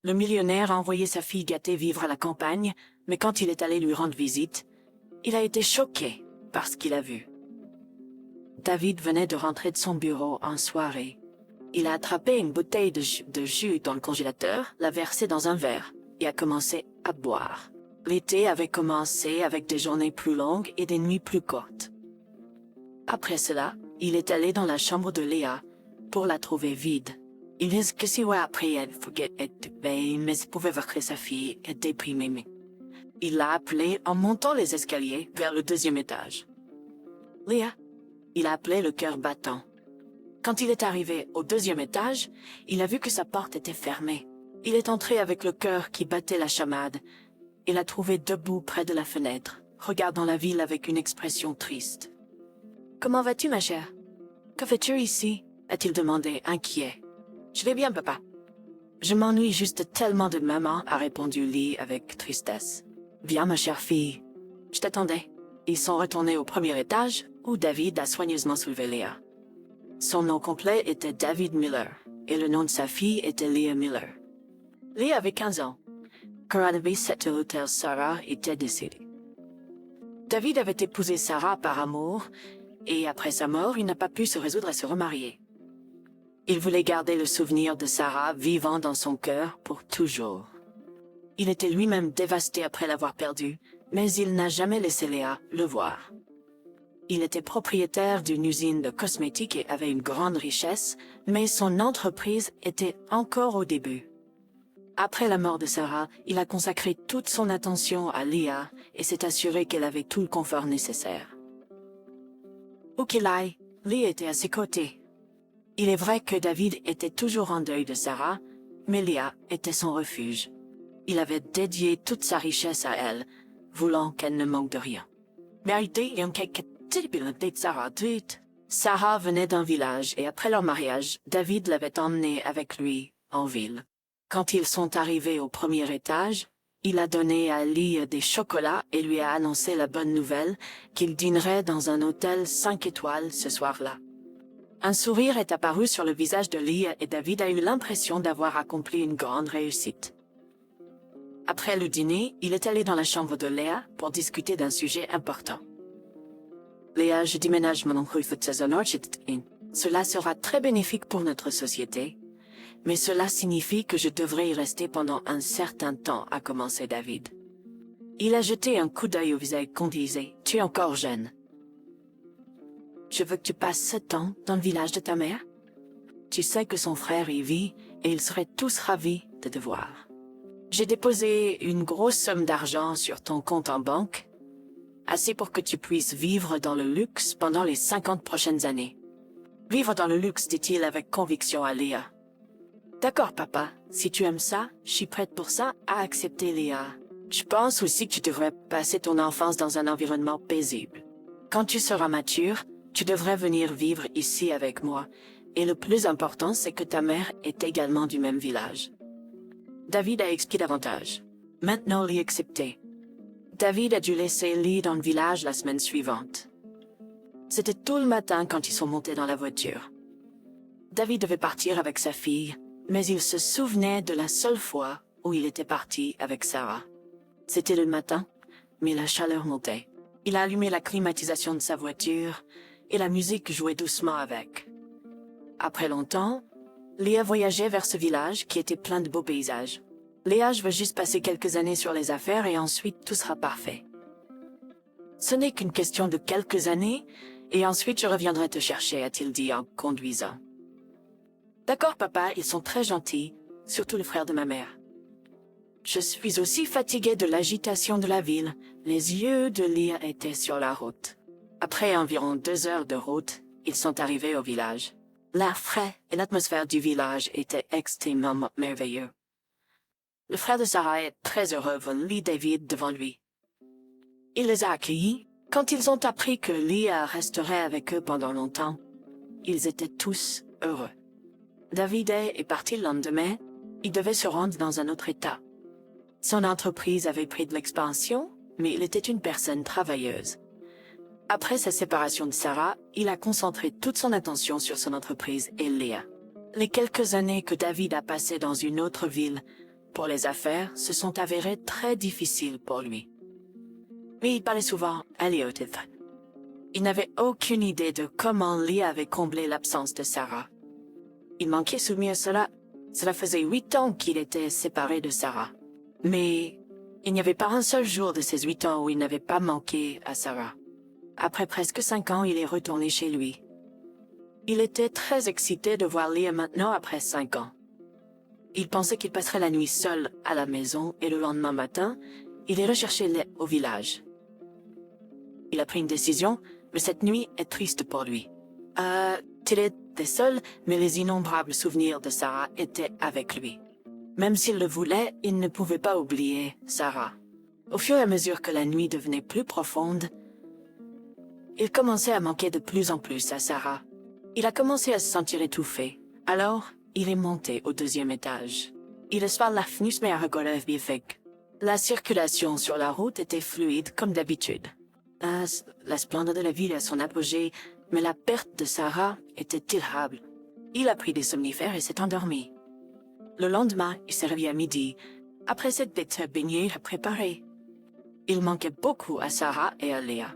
Le millionnaire a envoyé sa fille gâtée vivre à la campagne, mais quand il est allé lui rendre visite, il a été choqué par ce qu'il a vu. David venait de rentrer de son bureau en soirée. Il a attrapé une bouteille de jus dans le congélateur, l'a versée dans un verre et a commencé à boire. L'été avait commencé avec des journées plus longues et des nuits plus courtes. Après cela, il est allé dans la chambre de Léa pour la trouver vide. Il dit que si après elle mais pouvait voir sa fille est déprimée. Il l'a appelée en montant les escaliers vers le 2e étage. Léa, il a appelé le cœur battant. Quand il est arrivé au 2e étage, il a vu que sa porte était fermée. Il est entré avec le cœur qui battait la chamade et l'a trouvé debout près de la fenêtre, regardant la ville avec une expression triste. « Comment vas-tu, ma chère? Que fais-tu ici ?» a-t-il demandé, inquiet. « Je vais bien, papa. »« Je m'ennuie juste tellement de maman, » a répondu Lee avec tristesse. « Viens, ma chère fille. Je t'attendais. » Ils sont retournés au 1er étage, où David a soigneusement soulevé Léa. Son nom complet était David Miller, et le nom de sa fille était Leah Miller. Leah avait 15 ans. Quand elle avait à l'hôtel, Sarah était décédée. David avait épousé Sarah par amour, et après sa mort, il n'a pas pu se résoudre à se remarier. Il voulait garder le souvenir de Sarah vivant dans son cœur pour toujours. Il était lui-même dévasté après l'avoir perdue, mais il n'a jamais laissé Léa le voir. Il était propriétaire d'une usine de cosmétiques et avait une grande richesse, mais son entreprise était encore au début. Après la mort de Sarah, il a consacré toute son attention à Léa et s'est assuré qu'elle avait tout le confort nécessaire. Où qu'il aille, Léa était à ses côtés. Il est vrai que David était toujours en deuil de Sarah, mais Léa était son refuge. Il avait dédié toute sa richesse à elle, voulant qu'elle ne manque de rien. Sarah venait d'un village et après leur mariage, David l'avait emmenée avec lui en ville. Quand ils sont arrivés au 1er étage, il a donné à Lee des chocolats et lui a annoncé la bonne nouvelle qu'il dînerait dans un hôtel 5 étoiles ce soir-là. Un sourire est apparu sur le visage de Lee et David a eu l'impression d'avoir accompli une grande réussite. Après le dîner, il est allé dans la chambre de Léa pour discuter d'un sujet important. Léa, je déménage mon oncle. Cela sera très bénéfique pour notre société, mais cela signifie que je devrais y rester pendant un certain temps, a commencé David. Il a jeté un coup d'œil au visage qu'on disait, tu es encore jeune. Je veux que tu passes ce temps dans le village de ta mère. Tu sais que son frère y vit et ils seraient tous ravis de te voir. J'ai déposé une grosse somme d'argent sur ton compte en banque, assez pour que tu puisses vivre dans le luxe pendant les 50 prochaines années. Vivre dans le luxe, dit-il avec conviction à Léa. D'accord, papa, si tu aimes ça, je suis prête pour ça à accepter Léa. Je pense aussi que tu devrais passer ton enfance dans un environnement paisible. Quand tu seras mature, tu devrais venir vivre ici avec moi, et le plus important, c'est que ta mère est également du même village. David a expliqué davantage. Maintenant, Lee accepté. David a dû laisser Lee dans le village la semaine suivante. C'était tôt le matin quand ils sont montés dans la voiture. David devait partir avec sa fille, mais il se souvenait de la seule fois où il était parti avec Sarah. C'était le matin, mais la chaleur montait. Il a allumé la climatisation de sa voiture et la musique jouait doucement avec. Après longtemps, Léa voyageait vers ce village qui était plein de beaux paysages. Léa, je veux juste passer quelques années sur les affaires et ensuite tout sera parfait. Ce n'est qu'une question de quelques années et ensuite je reviendrai te chercher, a-t-il dit en conduisant. D'accord, papa, ils sont très gentils, surtout le frère de ma mère. Je suis aussi fatigué de l'agitation de la ville. Les yeux de Léa étaient sur la route. Après environ 2 heures de route, ils sont arrivés au village. L'air frais et l'atmosphère du village étaient extrêmement merveilleux. Le frère de Sarah est très heureux de voir Lee David devant lui. Il les a accueillis. Quand ils ont appris que Léa resterait avec eux pendant longtemps, ils étaient tous heureux. David est parti le lendemain. Il devait se rendre dans un autre état. Son entreprise avait pris de l'expansion, mais il était une personne travailleuse. Après sa séparation de Sarah, il a concentré toute son attention sur son entreprise et Léa. Les quelques années que David a passées dans une autre ville pour les affaires se sont avérées très difficiles pour lui. Mais il parlait souvent à Léotith. Il n'avait aucune idée de comment Leah avait comblé l'absence de Sarah. Il manquait souvenir cela. Cela faisait 8 ans qu'il était séparé de Sarah. Mais il n'y avait pas un seul jour de ces 8 ans où il n'avait pas manqué à Sarah. Après presque 5 ans, il est retourné chez lui. Il était très excité de voir Leah maintenant après 5 ans. Il pensait qu'il passerait la nuit seul à la maison et le lendemain matin, il est recherché au village. Il a pris une décision, mais cette nuit est triste pour lui. Il était seul, mais les innombrables souvenirs de Sarah étaient avec lui. Même s'il le voulait, il ne pouvait pas oublier Sarah. Au fur et à mesure que la nuit devenait plus profonde, il commençait à manquer de plus en plus à Sarah. Il a commencé à se sentir étouffé. Alors, il est monté au 2e étage. Il espère la fenêtre mais à biefek. La circulation sur la route était fluide comme d'habitude. La splendeur de la ville à son apogée, mais la perte de Sarah était terrible. Il a pris des somnifères et s'est endormi. Le lendemain, il s'est réveillé à midi, après cette bête baignée à préparer. Il manquait beaucoup à Sarah et à Leah.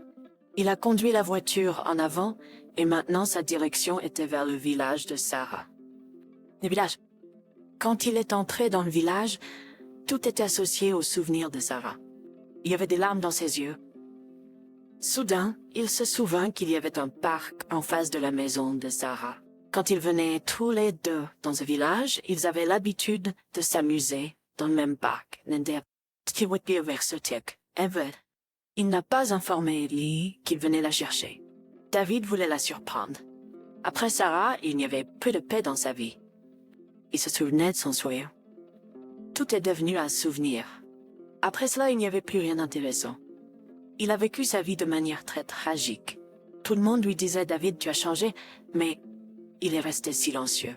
Il a conduit la voiture en avant et maintenant sa direction était vers le village de Sarah. Le village. Quand il est entré dans le village, tout était associé au souvenir de Sarah. Il y avait des larmes dans ses yeux. Soudain, il se souvint qu'il y avait un parc en face de la maison de Sarah. Quand ils venaient tous les deux dans ce village, ils avaient l'habitude de s'amuser dans le même parc. Il n'a pas informé Lee qu'il venait la chercher. David voulait la surprendre. Après Sarah, il n'y avait plus de paix dans sa vie. Il se souvenait de son sourire. Tout est devenu un souvenir. Après cela, il n'y avait plus rien d'intéressant. Il a vécu sa vie de manière très tragique. Tout le monde lui disait « David, tu as changé », mais il est resté silencieux.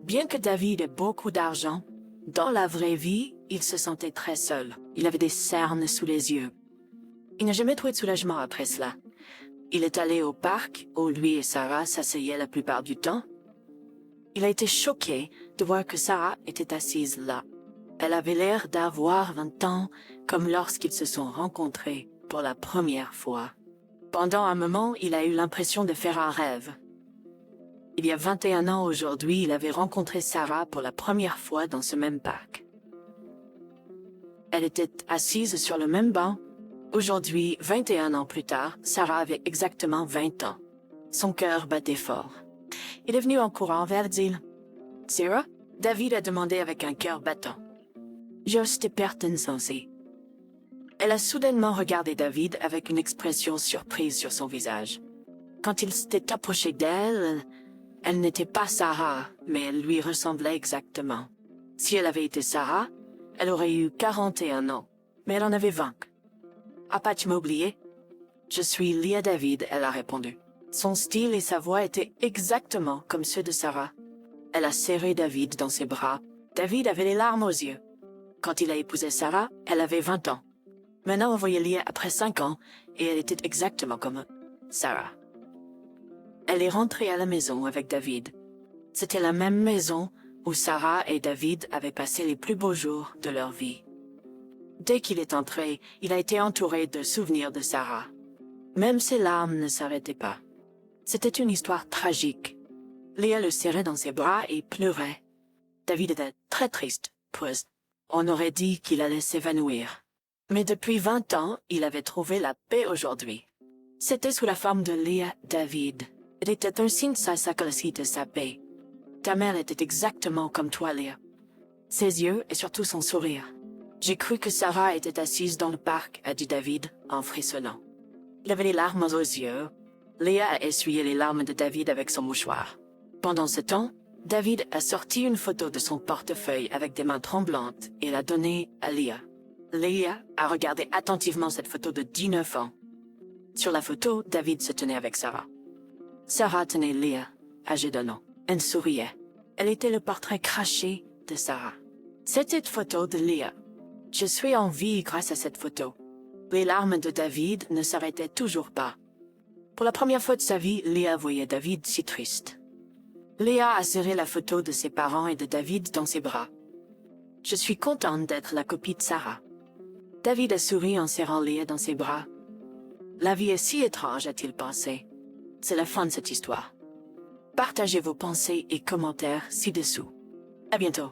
Bien que David ait beaucoup d'argent, dans la vraie vie, il se sentait très seul. Il avait des cernes sous les yeux. Il n'a jamais trouvé de soulagement après cela. Il est allé au parc où lui et Sarah s'asseyaient la plupart du temps. Il a été choqué de voir que Sarah était assise là. Elle avait l'air d'avoir 20 ans, comme lorsqu'ils se sont rencontrés pour la première fois. Pendant un moment, il a eu l'impression de faire un rêve. Il y a 21 ans aujourd'hui, il avait rencontré Sarah pour la première fois dans ce même parc. Elle était assise sur le même banc. Aujourd'hui, 21 ans plus tard, Sarah avait exactement 20 ans. Son cœur battait fort. Il est venu en courant vers l'île. « Sarah ?» David a demandé avec un cœur battant. « Juste perte sensée. » Elle a soudainement regardé David avec une expression surprise sur son visage. Quand il s'était approché d'elle, elle n'était pas Sarah, mais elle lui ressemblait exactement. Si elle avait été Sarah, elle aurait eu 41 ans, mais elle en avait 20. « Ah, pas tu m'as oublié ?»« Je suis Leah David », elle a répondu. Son style et sa voix étaient exactement comme ceux de Sarah. Elle a serré David dans ses bras. David avait les larmes aux yeux. Quand il a épousé Sarah, elle avait 20 ans. Maintenant, on voyait Leah après 5 ans, et elle était exactement comme Sarah. Elle est rentrée à la maison avec David. C'était la même maison où Sarah et David avaient passé les plus beaux jours de leur vie. Dès qu'il est entré, il a été entouré de souvenirs de Sarah. Même ses larmes ne s'arrêtaient pas. C'était une histoire tragique. Leah le serrait dans ses bras et pleurait. David était très triste, puis on aurait dit qu'il allait s'évanouir. Mais depuis 20 ans, il avait trouvé la paix aujourd'hui. C'était sous la forme de Leah David. Elle était un signe de sa paix. Ta mère était exactement comme toi, Leah. Ses yeux et surtout son sourire. J'ai cru que Sarah était assise dans le parc, a dit David, en frissonnant. Il avait les larmes aux yeux. Leah a essuyé les larmes de David avec son mouchoir. Pendant ce temps, David a sorti une photo de son portefeuille avec des mains tremblantes et l'a donnée à Leah. Leah a regardé attentivement cette photo de 19 ans. Sur la photo, David se tenait avec Sarah. Sarah tenait Leah, âgée d'1 an. Elle souriait. Elle était le portrait craché de Sarah. C'était une photo de Leah. Je suis en vie grâce à cette photo. Les larmes de David ne s'arrêtaient toujours pas. Pour la première fois de sa vie, Leah voyait David si triste. Leah a serré la photo de ses parents et de David dans ses bras. Je suis contente d'être la copie de Sarah. David a souri en serrant Leah dans ses bras. La vie est si étrange, a-t-il pensé. C'est la fin de cette histoire. Partagez vos pensées et commentaires ci-dessous. À bientôt.